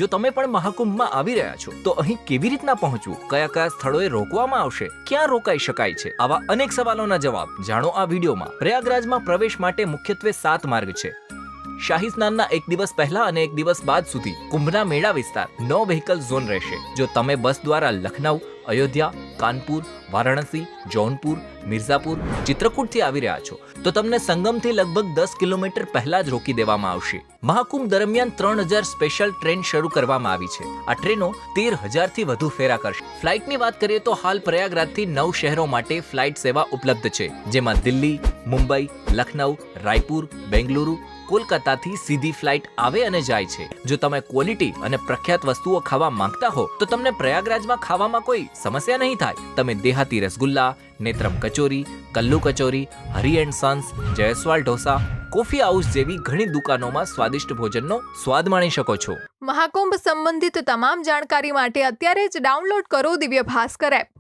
જો તમે પણ મહાકુંભમાં આવી રહ્યા છો તો અહીં કેવી રીતના પહોંચવું, કયા કયા સ્થળોએ રોકવામાં આવશે, ક્યાં રોકાઈ શકાય છે, આવા અનેક સવાલોના જવાબ જાણો આ વિડીયોમાં. પ્રયાગરાજમાં પ્રવેશ માટે મુખ્યત્વે 7 માર્ગ છે. શાહી સ્નાનના એક દિવસ પહેલા અને એક દિવસ બાદ સુધી કુંભના મેળા વિસ્તાર નો વ્હીકલ ઝોન રહેશે. જો તમે બસ દ્વારા લખનઉ, અયોધ્યા, કાનપુર, વારાણસી, જૌનપુર, મિર્ઝાપુર, ચિત્રકૂટથી આવી રહ્યા છો તો તમને સંગમથી લગભગ 10 કિલોમીટર પહેલા જ રોકી દેવામાં આવશે. મહાકુંભ દરમિયાન 3000 સ્પેશિયલ ટ્રેન શરૂ કરવામાં આવી છે. આ ટ્રેનો 13,000 થી વધુ ફેરા કરશે. ફ્લાઇટની વાત કરીએ તો હાલ પ્રયાગરાજથી 9 શહેરો માટે ફ્લાઇટ સેવા ઉપલબ્ધ છે, જેમાં દિલ્હી, મુંબઈ, લખનઉ, રાયપુર, બેંગલુરુ, કોલકાતાથી સીધી ફ્લાઇટ આવે અને જાય છે. જો તમે ક્વોલિટી અને પ્રખ્યાત વસ્તુઓ ખાવા માંગતા હો તો તમને પ્રયાગરાજમાં ખાવામાં કોઈ સમસ્યા નહીં થાય. તમે Dehati rasgulla, Netram kachori, Kallu kachori, Hari and sons, Jaiswal dosa, coffee house જેવી ઘણી દુકાનોમાં સ્વાદિષ્ટ ભોજનનો સ્વાદ માણી શકો છો. મહાકુંભ સંબંધિત તમામ જાણકારી માટે અત્યારે જ ડાઉનલોડ કરો દિવ્ય ભાસ્કર એપ.